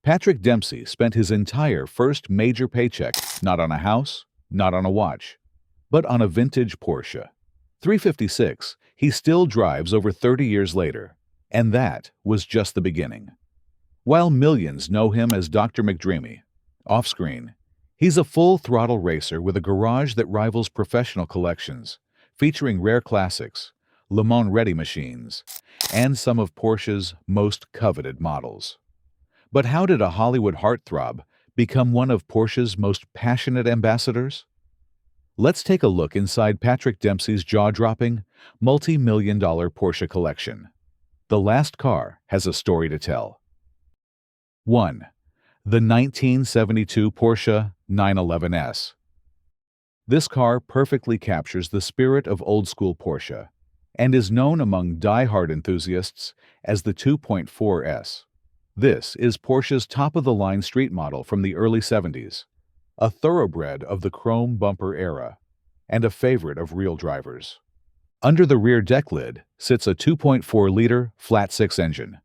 Patrick Dempsey spent his entire first major paycheck not on a house, not on a watch, but on a vintage Porsche 356 he still drives over 30 years later, and that was just the beginning. While millions know him as Dr. McDreamy, off-screen, he's a full-throttle racer with a garage that rivals professional collections, featuring rare classics, Le Mans-ready machines, and some of Porsche's most coveted models. But how did a Hollywood heartthrob become one of Porsche's most passionate ambassadors? Let's take a look inside Patrick Dempsey's jaw-dropping, multi-million-dollar Porsche collection. The last car has a story to tell. 1. The 1972 Porsche 911S. This car perfectly captures the spirit of old-school Porsche and is known among die-hard enthusiasts as the 2.4S. This is Porsche's top-of-the-line street model from the early 70s, a thoroughbred of the chrome bumper era, and a favorite of real drivers. Under the rear deck lid sits a 2.4-liter flat-six engine,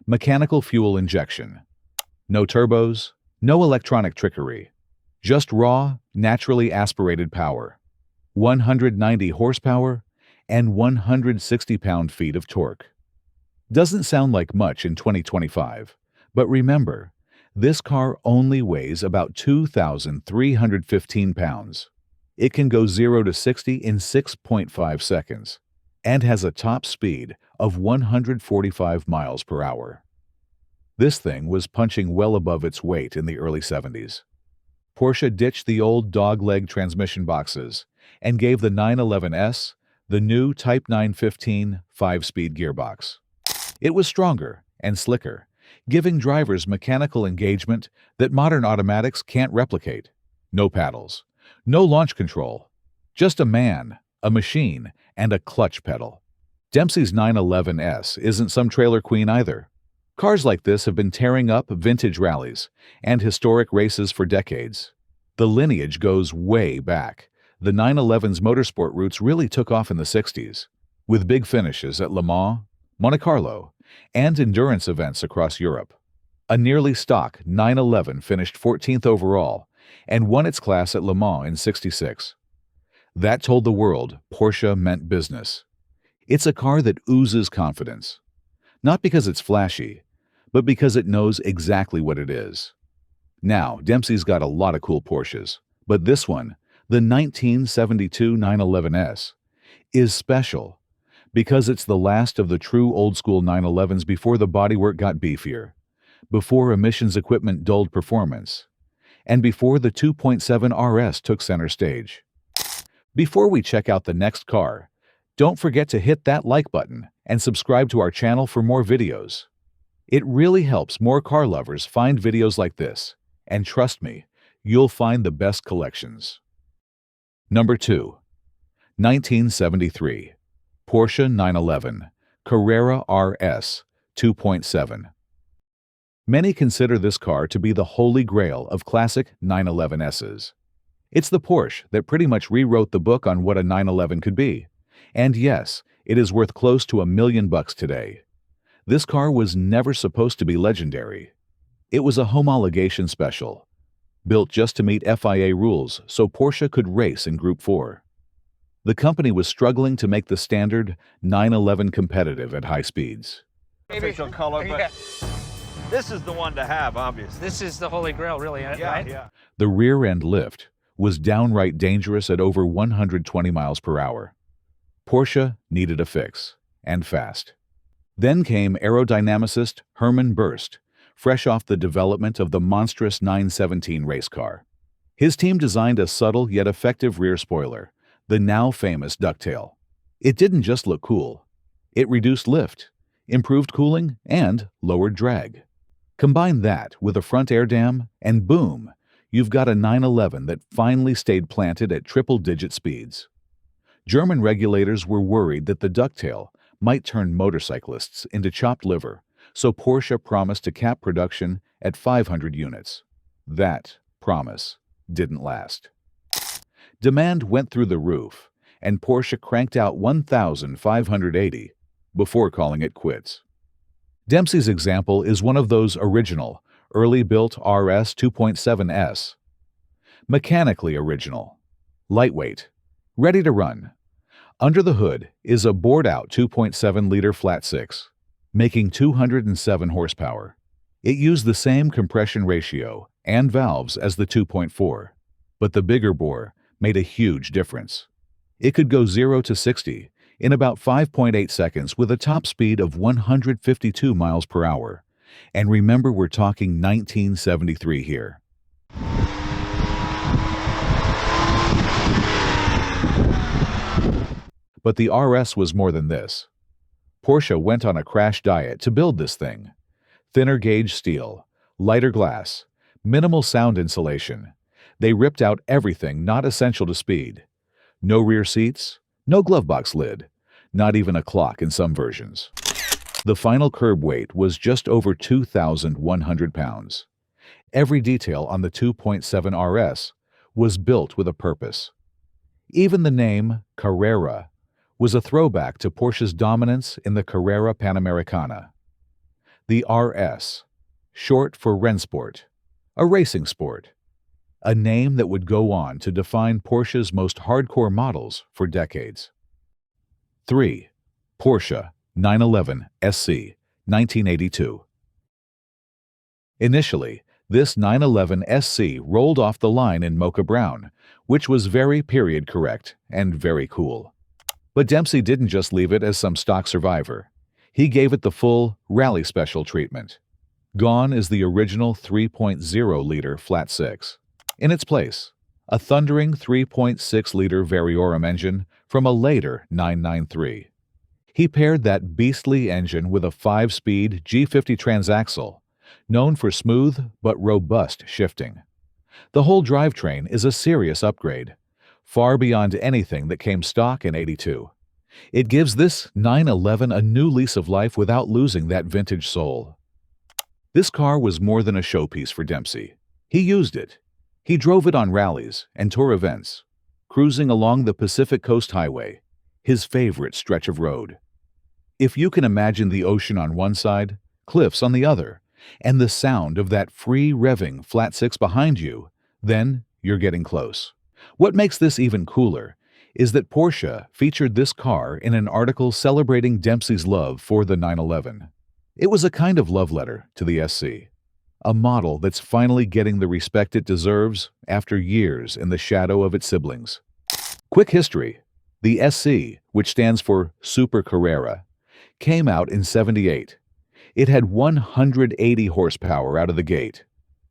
mechanical fuel injection. No turbos, no electronic trickery, just raw, naturally aspirated power, 190 horsepower, and 160 pound-feet of torque. Doesn't sound like much in 2025, but remember, this car only weighs about 2,315 pounds. It can go 0 to 60 in 6.5 seconds and has a top speed of 145 miles per hour. This thing was punching well above its weight in the early 70s. Porsche ditched the old dog-leg transmission boxes and gave the 911S the new Type 915 5-speed gearbox. It was stronger and slicker, giving drivers mechanical engagement that modern automatics can't replicate. No paddles, no launch control, just a man, a machine, and a clutch pedal. Dempsey's 911S isn't some trailer queen either. Cars like this have been tearing up vintage rallies and historic races for decades. The lineage goes way back. The 911's motorsport roots really took off in the 60s, with big finishes at Le Mans, Monte Carlo, and endurance events across Europe. A nearly stock 911 finished 14th overall and won its class at Le Mans in '66. That told the world Porsche meant business. It's a car that oozes confidence. Not because it's flashy, but because it knows exactly what it is. Now, Dempsey's got a lot of cool Porsches, but this one, the 1972 911S, is special because it's the last of the true old-school 911s before the bodywork got beefier, before emissions equipment dulled performance, and before the 2.7 RS took center stage. Before we check out the next car, don't forget to hit that like button and subscribe to our channel for more videos. It really helps more car lovers find videos like this, and trust me, you'll find the best collections. Number 2. 1973 Porsche 911 Carrera RS 2.7. Many consider this car to be the holy grail of classic 911Ss. It's the Porsche that pretty much rewrote the book on what a 911 could be. And yes, it is worth close to $1 million today. This car was never supposed to be legendary. It was a homologation special, built just to meet FIA rules so Porsche could race in Group 4. The company was struggling to make the standard 911 competitive at high speeds. Official color, but this is the one to have, obviously. This is the holy grail, really, right? Yeah. The rear-end lift was downright dangerous at over 120 miles per hour. Porsche needed a fix, and fast. Then came aerodynamicist Hermann Burst, fresh off the development of the monstrous 917 race car. His team designed a subtle yet effective rear spoiler, the now famous ducktail. It didn't just look cool. It reduced lift, improved cooling, and lowered drag. Combine that with a front air dam, and boom, you've got a 911 that finally stayed planted at triple-digit speeds. German regulators were worried that the ducktail might turn motorcyclists into chopped liver, so Porsche promised to cap production at 500 units. That promise didn't last. Demand went through the roof, and Porsche cranked out 1,580 before calling it quits. Dempsey's example is one of those original, early-built RS 2.7S. Mechanically original, lightweight, ready to run. Under the hood is a bored-out 2.7-liter flat-six, making 207 horsepower. It used the same compression ratio and valves as the 2.4, but the bigger bore made a huge difference. It could go 0 to 60 in about 5.8 seconds with a top speed of 152 miles per hour. And remember, we're talking 1973 here. But the RS was more than this. Porsche went on a crash diet to build this thing. Thinner gauge steel, lighter glass, minimal sound insulation. They ripped out everything not essential to speed. No rear seats, no glove box lid, not even a clock in some versions. The final curb weight was just over 2,100 pounds. Every detail on the 2.7 RS was built with a purpose. Even the name Carrera was a throwback to Porsche's dominance in the Carrera Panamericana. The RS, short for Rennsport, a racing sport, a name that would go on to define Porsche's most hardcore models for decades. 3. Porsche 911 SC, 1982. Initially, this 911 SC rolled off the line in mocha brown, which was very period correct and very cool. But Dempsey didn't just leave it as some stock survivor. He gave it the full rally special treatment. Gone is the original 3.0-liter flat six. In its place, a thundering 3.6-liter Variorum engine from a later 993. He paired that beastly engine with a 5-speed G50 transaxle, known for smooth but robust shifting. The whole drivetrain is a serious upgrade, far beyond anything that came stock in '82. It gives this 911 a new lease of life without losing that vintage soul. This car was more than a showpiece for Dempsey. He used it. He drove it on rallies and tour events, cruising along the Pacific Coast Highway, his favorite stretch of road. If you can imagine the ocean on one side, cliffs on the other, and the sound of that free revving flat six behind you, then you're getting close. What makes this even cooler is that Porsche featured this car in an article celebrating Dempsey's love for the 911. It was a kind of love letter to the SC, a model that's finally getting the respect it deserves after years in the shadow of its siblings. Quick history: the SC, which stands for Super Carrera, came out in '78. It had 180 horsepower out of the gate,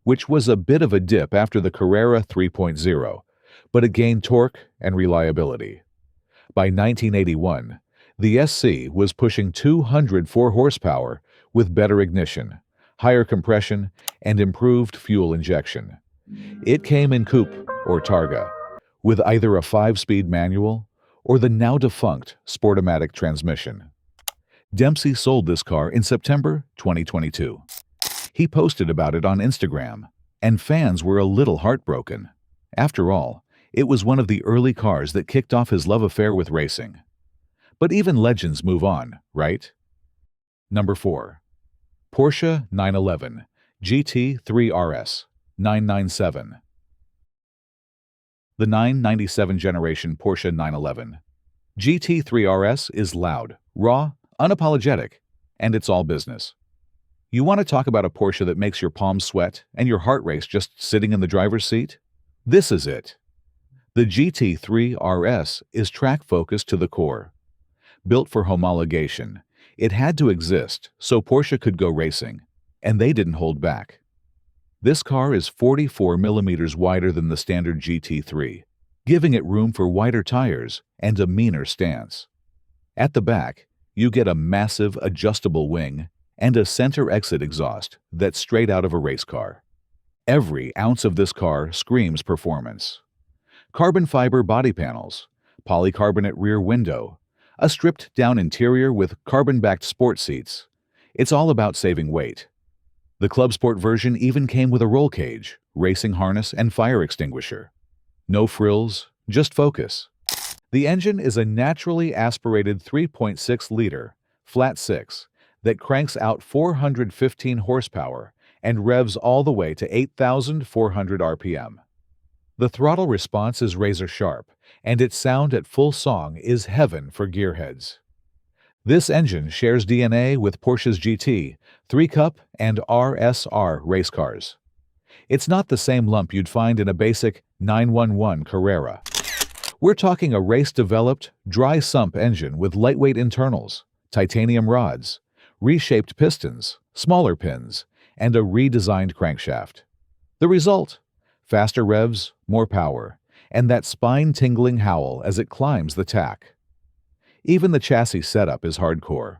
which was a bit of a dip after the Carrera 3.0, but it gained torque and reliability. By 1981, the SC was pushing 204 horsepower with better ignition, higher compression, and improved fuel injection. It came in coupe or Targa, with either a 5-speed manual or the now-defunct Sportomatic transmission. Dempsey sold this car in September 2022. He posted about it on Instagram, and fans were a little heartbroken. After all, it was one of the early cars that kicked off his love affair with racing. But even legends move on, right? Number 4. Porsche 911 GT4 RS 997. The 997 generation Porsche 911 GT4 RS is loud, raw, unapologetic, and it's all business. You want to talk about a Porsche that makes your palms sweat and your heart race just sitting in the driver's seat? This is it. The GT4 RS is track-focused to the core. Built for homologation, it had to exist so Porsche could go racing, and they didn't hold back. This car is 44 millimeters wider than the standard GT3, giving it room for wider tires and a meaner stance. At the back, you get a massive adjustable wing and a center exit exhaust that's straight out of a race car. Every ounce of this car screams performance. Carbon fiber body panels, polycarbonate rear window, a stripped-down interior with carbon-backed sport seats. It's all about saving weight. The Clubsport version even came with a roll cage, racing harness, and fire extinguisher. No frills, just focus. The engine is a naturally aspirated 3.6-liter flat six that cranks out 415 horsepower and revs all the way to 8,400 RPM. The throttle response is razor sharp, and its sound at full song is heaven for gearheads. This engine shares DNA with Porsche's GT, 3-Cup, and RSR race cars. It's not the same lump you'd find in a basic 911 Carrera. We're talking a race-developed, dry-sump engine with lightweight internals, titanium rods, reshaped pistons, smaller pins, and a redesigned crankshaft. The result? Faster revs, more power, and that spine-tingling howl as it climbs the tack. Even the chassis setup is hardcore.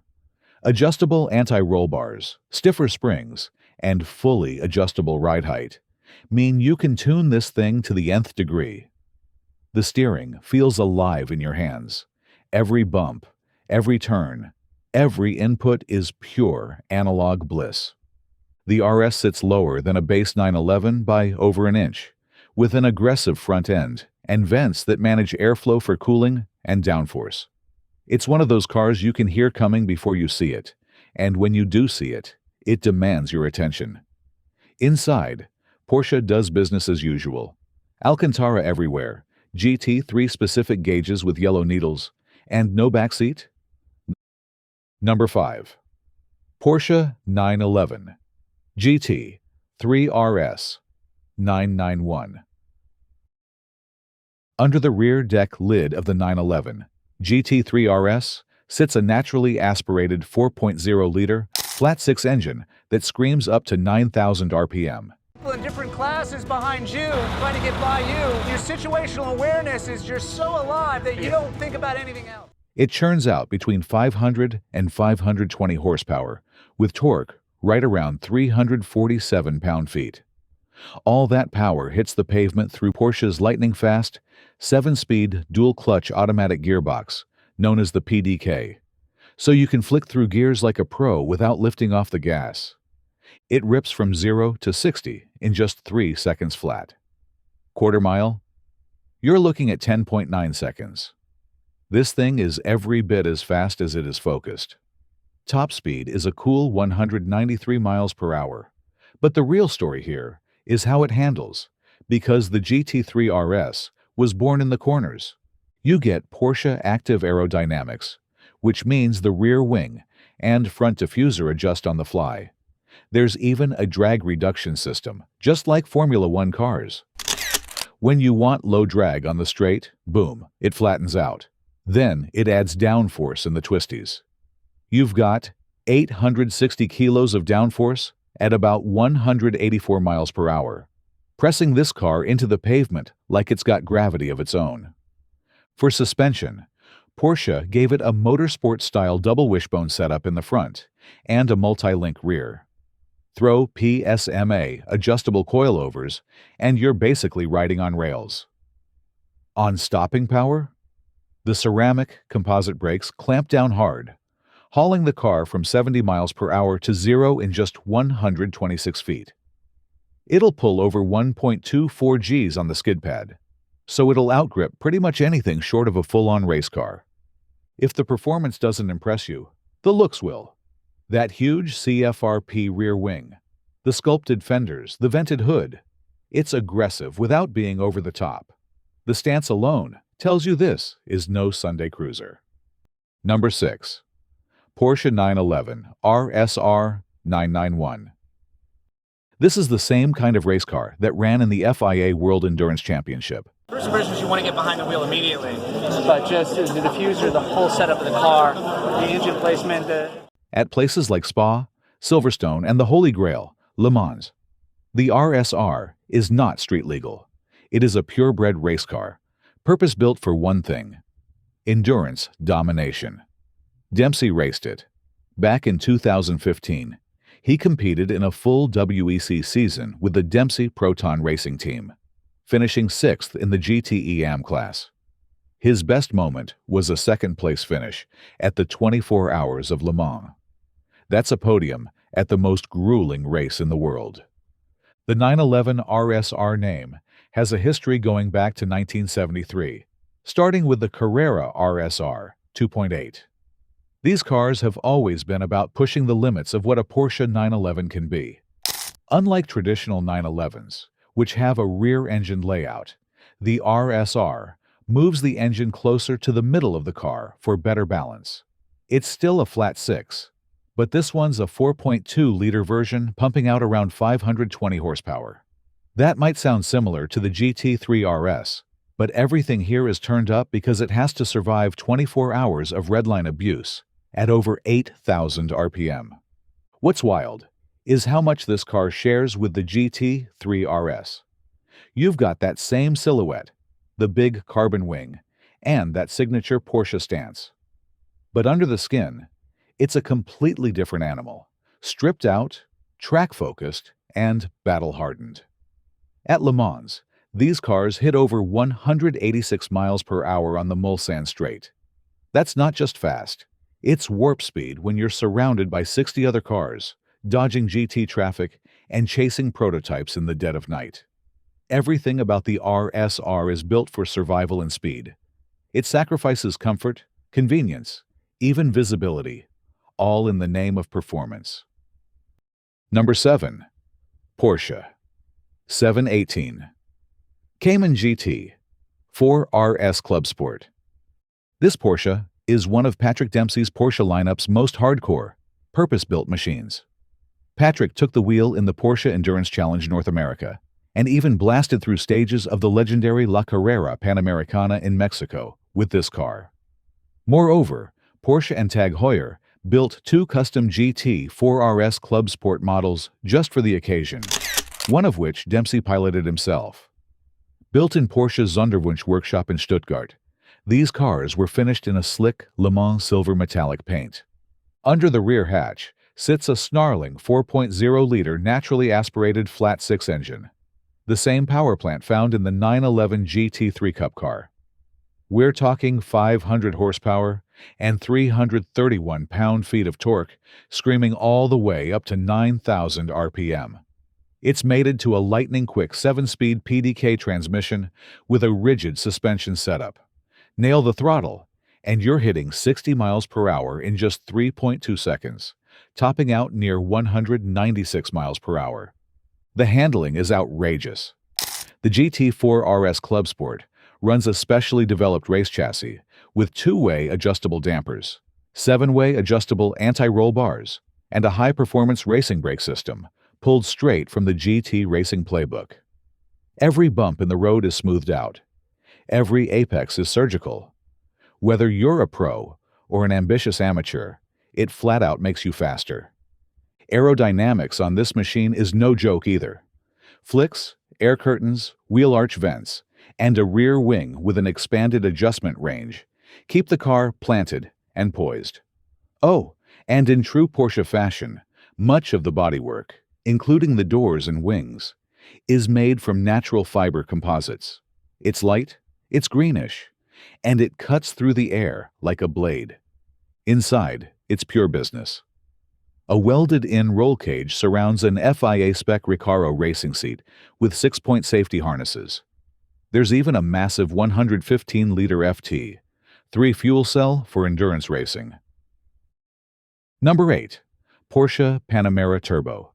Adjustable anti-roll bars, stiffer springs, and fully adjustable ride height mean you can tune this thing to the nth degree. The steering feels alive in your hands. Every bump, every turn, every input is pure analog bliss. The RS sits lower than a base 911 by over an inch, with an aggressive front end and vents that manage airflow for cooling and downforce. It's one of those cars you can hear coming before you see it, and when you do see it, it demands your attention. Inside, Porsche does business as usual. Alcantara everywhere, GT3 specific gauges with yellow needles, and no backseat? Number 5. Porsche 911 GT3 RS 991. Under the rear deck lid of the 911, GT3 RS sits a naturally aspirated 4.0-liter flat-six engine that screams up to 9,000 RPM. People in different classes behind you, trying to get by you. Your situational awareness is you're so alive that you don't think about anything else. It churns out between 500 and 520 horsepower, with torque right around 347 pound-feet. All that power hits the pavement through Porsche's lightning-fast, 7-speed dual-clutch automatic gearbox, known as the PDK, so you can flick through gears like a pro without lifting off the gas. It rips from 0 to 60 in just 3 seconds flat. Quarter mile? You're looking at 10.9 seconds. This thing is every bit as fast as it is focused. Top speed is a cool 193 miles per hour. But the real story here is how it handles, because the GT3 RS was born in the corners. You get Porsche active aerodynamics, which means the rear wing and front diffuser adjust on the fly. There's even a drag reduction system, just like Formula One cars. When you want low drag on the straight, boom, it flattens out. Then it adds downforce in the twisties. You've got 860 kilos of downforce at about 184 miles per hour, pressing this car into the pavement like it's got gravity of its own. For suspension, Porsche gave it a motorsport-style double wishbone setup in the front and a multi-link rear. Throw PSMA adjustable coilovers, and you're basically riding on rails. On stopping power, the ceramic composite brakes clamp down hard, hauling the car from 70 miles per hour to 0 in just 126 feet. It'll pull over 1.24 Gs on the skid pad, so it'll outgrip pretty much anything short of a full-on race car. If the performance doesn't impress you, the looks will. That huge CFRP rear wing, the sculpted fenders, the vented hood. It's aggressive without being over the top. The stance alone tells you this is no Sunday cruiser. Number 6. Porsche 911 RSR 991. This is the same kind of race car that ran in the FIA World Endurance Championship. First impressions, you want to get behind the wheel immediately. But just the diffuser, the whole setup of the car, the engine placement. At places like Spa, Silverstone, and the Holy Grail, Le Mans, the RSR is not street legal. It is a purebred race car, purpose-built for one thing: endurance domination. Dempsey raced it. Back in 2015, he competed in a full WEC season with the Dempsey Proton Racing Team, finishing 6th in the GTE-AM class. His best moment was a second-place finish at the 24 Hours of Le Mans. That's a podium at the most grueling race in the world. The 911 RSR name has a history going back to 1973, starting with the Carrera RSR 2.8. These cars have always been about pushing the limits of what a Porsche 911 can be. Unlike traditional 911s, which have a rear-engine layout, the RSR moves the engine closer to the middle of the car for better balance. It's still a flat 6, but this one's a 4.2-liter version pumping out around 520 horsepower. That might sound similar to the GT4 RS, but everything here is turned up because it has to survive 24 hours of redline abuse at over 8,000 RPM. What's wild is how much this car shares with the GT4 RS. You've got that same silhouette, the big carbon wing, and that signature Porsche stance. But under the skin, it's a completely different animal, stripped out, track-focused, and battle-hardened. At Le Mans, these cars hit over 186 miles per hour on the Mulsanne Straight. That's not just fast, it's warp speed when you're surrounded by 60 other cars, dodging GT traffic and chasing prototypes in the dead of night. Everything about the RSR is built for survival and speed. It sacrifices comfort, convenience, even visibility, all in the name of performance. Number 7. Porsche 718 Cayman GT4 RS Clubsport. This Porsche is one of Patrick Dempsey's Porsche lineup's most hardcore, purpose-built machines. Patrick took the wheel in the Porsche Endurance Challenge North America and even blasted through stages of the legendary La Carrera Panamericana in Mexico with this car. Moreover, Porsche and Tag Heuer built 2 custom GT4 RS Clubsport models just for the occasion, one of which Dempsey piloted himself. Built in Porsche's Sonderwunsch workshop in Stuttgart, these cars were finished in a slick Le Mans silver metallic paint. Under the rear hatch sits a snarling 4.0-liter naturally aspirated flat 6 engine, the same power plant found in the 911 GT3 Cup car. We're talking 500 horsepower and 331 pound-feet of torque, screaming all the way up to 9,000 RPM. It's mated to a lightning-quick 7-speed PDK transmission with a rigid suspension setup. Nail the throttle, and you're hitting 60 miles per hour in just 3.2 seconds, topping out near 196 miles per hour. The handling is outrageous. The GT4 RS Clubsport runs a specially developed race chassis with 2-way adjustable dampers, 7-way adjustable anti-roll bars, and a high-performance racing brake system pulled straight from the GT racing playbook. Every bump in the road is smoothed out. Every apex is surgical. Whether you're a pro or an ambitious amateur, it flat-out makes you faster. Aerodynamics on this machine is no joke either. Flicks, air curtains, wheel arch vents, and a rear wing with an expanded adjustment range keep the car planted and poised. Oh, and in true Porsche fashion, much of the bodywork, including the doors and wings, is made from natural fiber composites. It's light, it's greenish, and it cuts through the air like a blade. Inside, it's pure business. A welded-in roll cage surrounds an FIA-spec Recaro racing seat with 6-point safety harnesses. There's even a massive 115-liter FT, 3 fuel cell for endurance racing. Number 8. Porsche Panamera Turbo.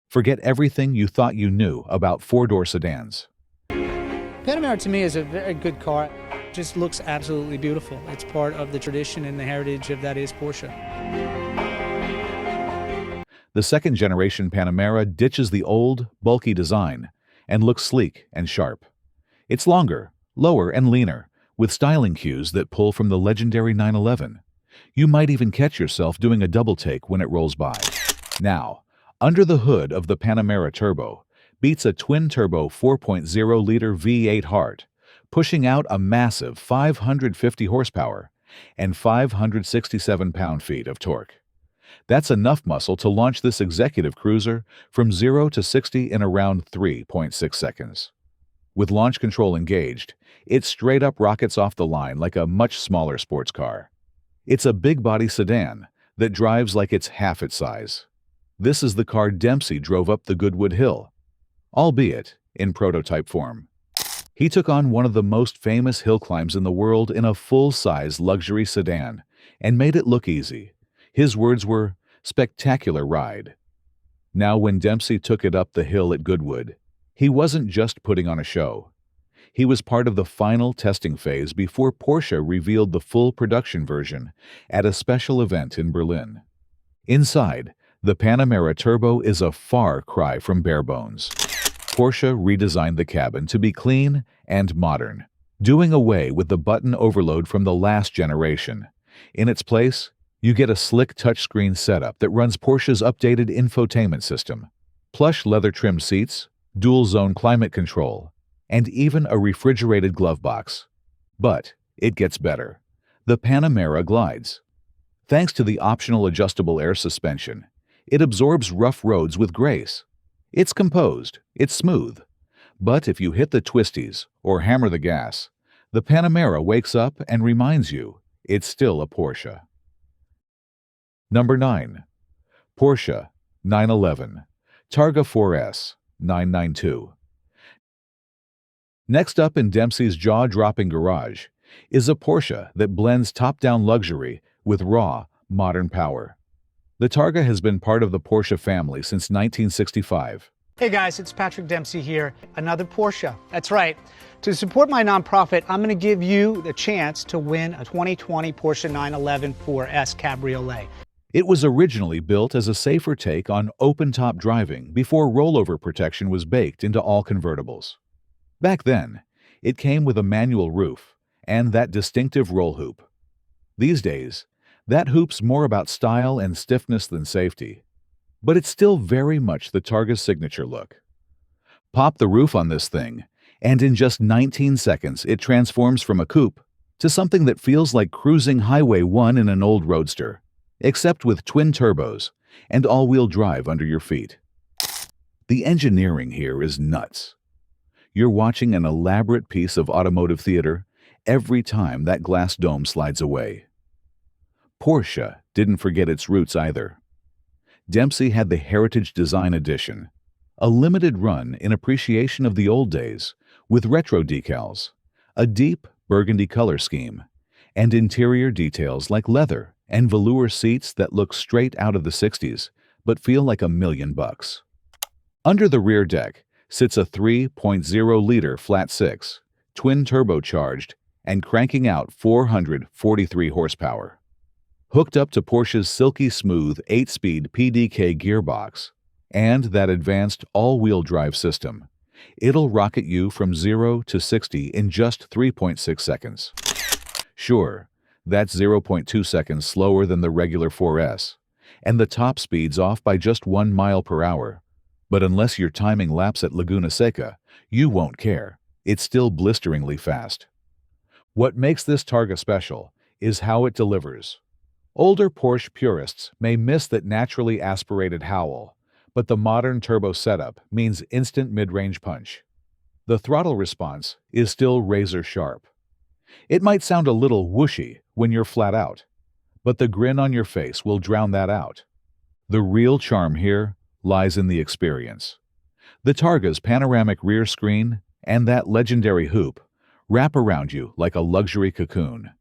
Forget everything you thought you knew about 4-door sedans. Panamera to me is a very good car. It just looks absolutely beautiful. It's part of the tradition and the heritage of that is Porsche. The second-generation Panamera ditches the old, bulky design and looks sleek and sharp. It's longer, lower, and leaner, with styling cues that pull from the legendary 911. You might even catch yourself doing a double-take when it rolls by. Now, under the hood of the Panamera Turbo beats a twin-turbo 4.0-liter V8 heart, pushing out a massive 550 horsepower and 567 pound-feet of torque. That's enough muscle to launch this executive cruiser from 0 to 60 in around 3.6 seconds. With launch control engaged, it straight up rockets off the line like a much smaller sports car. It's a big-body sedan that drives like it's half its size. This is the car Dempsey drove up the Goodwood Hill, albeit in prototype form. He took on one of the most famous hill climbs in the world in a full-size luxury sedan and made it look easy. His words were, "spectacular ride." Now, when Dempsey took it up the hill at Goodwood, he wasn't just putting on a show. He was part of the final testing phase before Porsche revealed the full production version at a special event in Berlin. Inside, the Panamera Turbo is a far cry from bare bones. Porsche redesigned the cabin to be clean and modern, doing away with the button overload from the last generation. In its place, you get a slick touchscreen setup that runs Porsche's updated infotainment system, plush leather-trimmed seats, dual-zone climate control, and even a refrigerated glove box. But it gets better. The Panamera glides. Thanks to the optional adjustable air suspension, it absorbs rough roads with grace. It's composed, it's smooth. But if you hit the twisties or hammer the gas, the Panamera wakes up and reminds you it's still a Porsche. Number 9. Porsche 911 Targa 4S 992. Next up in Dempsey's jaw-dropping garage is a Porsche that blends top-down luxury with raw, modern power. The Targa has been part of the Porsche family since 1965. Hey guys, it's Patrick Dempsey here. Another Porsche. That's right. To support my nonprofit, I'm going to give you the chance to win a 2020 Porsche 911 4S Cabriolet. It was originally built as a safer take on open-top driving before rollover protection was baked into all convertibles. Back then, it came with a manual roof and that distinctive roll hoop. These days, that hoop's more about style and stiffness than safety. But it's still very much the Targa's signature look. Pop the roof on this thing, and in just 19 seconds it transforms from a coupe to something that feels like cruising Highway 1 in an old roadster, except with twin turbos and all-wheel drive under your feet. The engineering here is nuts. You're watching an elaborate piece of automotive theater every time that glass dome slides away. Porsche didn't forget its roots either. Dempsey had the Heritage Design Edition, a limited run in appreciation of the old days, with retro decals, a deep burgundy color scheme, and interior details like leather and velour seats that look straight out of the 60s but feel like $1 million. Under the rear deck sits a 3.0-liter flat-six, twin-turbocharged, and cranking out 443 horsepower. Hooked up to Porsche's silky smooth 8-speed PDK gearbox and that advanced all-wheel drive system, it'll rocket you from 0 to 60 in just 3.6 seconds. Sure, that's 0.2 seconds slower than the regular 4S, and the top speed's off by just 1 mile per hour. But unless you're timing laps at Laguna Seca, you won't care. It's still blisteringly fast. What makes this Targa special is how it delivers. Older Porsche purists may miss that naturally aspirated howl, but the modern turbo setup means instant mid-range punch. The throttle response is still razor sharp. It might sound a little whooshy when you're flat out, but the grin on your face will drown that out. The real charm here lies in the experience. The Targa's panoramic rear screen and that legendary hoop wrap around you like a luxury cocoon.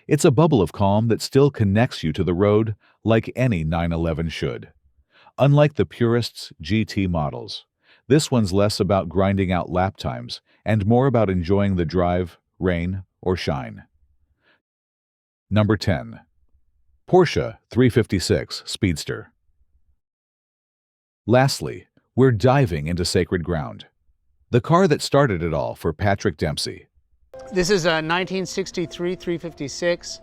It's a bubble of calm that still connects you to the road like any 911 should. Unlike the purists' GT models, this one's less about grinding out lap times and more about enjoying the drive, rain, or shine. Number 10. Porsche 356 Speedster. Lastly, we're diving into sacred ground. The car that started it all for Patrick Dempsey. This is a 1963 356.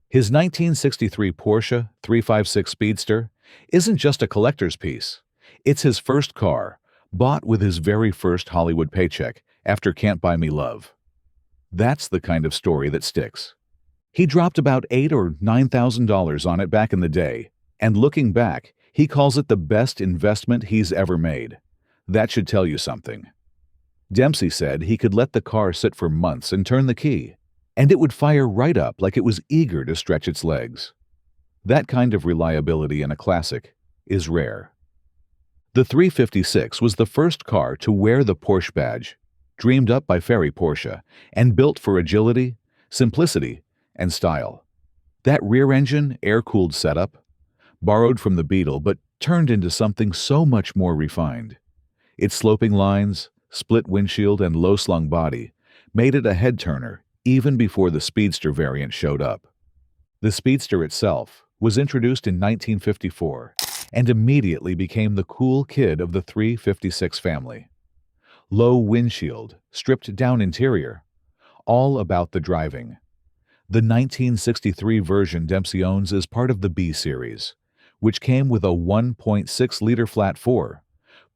His 1963 Porsche 356 Speedster isn't just a collector's piece. It's his first car, bought with his very first Hollywood paycheck after Can't Buy Me Love. That's the kind of story that sticks. He dropped about $8,000 or $9,000 on it back in the day, and looking back, he calls it the best investment he's ever made. That should tell you something. Dempsey said he could let the car sit for months and turn the key, and it would fire right up like it was eager to stretch its legs. That kind of reliability in a classic is rare. The 356 was the first car to wear the Porsche badge, dreamed up by Ferry Porsche, and built for agility, simplicity, and style. That rear-engine, air-cooled setup, borrowed from the Beetle but turned into something so much more refined. Its sloping lines, split windshield, and low-slung body made it a head-turner even before the Speedster variant showed up. The Speedster itself was introduced in 1954 and immediately became the cool kid of the 356 family. Low windshield, stripped-down interior, all about the driving. The 1963 version Dempsey owns is part of the B Series, which came with a 1.6-liter flat 4,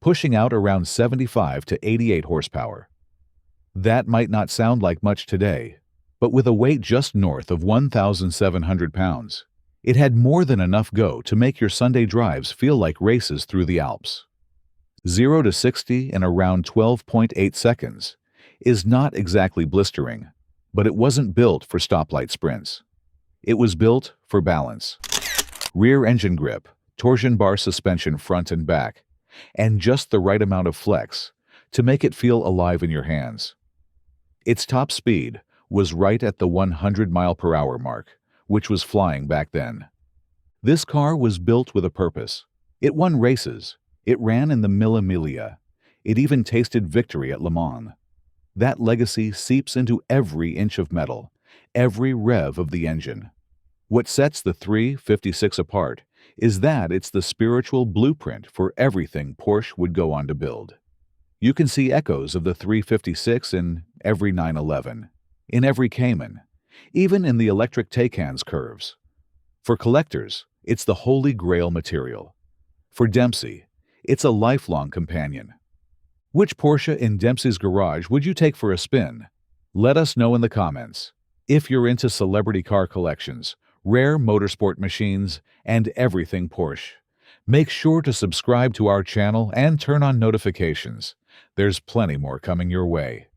pushing out around 75 to 88 horsepower. That might not sound like much today, but with a weight just north of 1,700 pounds, it had more than enough go to make your Sunday drives feel like races through the Alps. 0 to 60 in around 12.8 seconds is not exactly blistering, but it wasn't built for stoplight sprints. It was built for balance. Rear engine grip, torsion bar suspension front and back, and just the right amount of flex to make it feel alive in your hands. Its top speed was right at the 100-mile-per-hour mark, which was flying back then. This car was built with a purpose. It won races. It ran in the Mille Miglia. It even tasted victory at Le Mans. That legacy seeps into every inch of metal, every rev of the engine. What sets the 356 apart is that it's the spiritual blueprint for everything Porsche would go on to build. You can see echoes of the 356 in every 911, in every Cayman, even in the electric Taycan's curves. For collectors, it's the holy grail material. For Dempsey, it's a lifelong companion. Which Porsche in Dempsey's garage would you take for a spin? Let us know in the comments. If you're into celebrity car collections, rare motorsport machines, and everything Porsche, make sure to subscribe to our channel and turn on notifications. There's plenty more coming your way.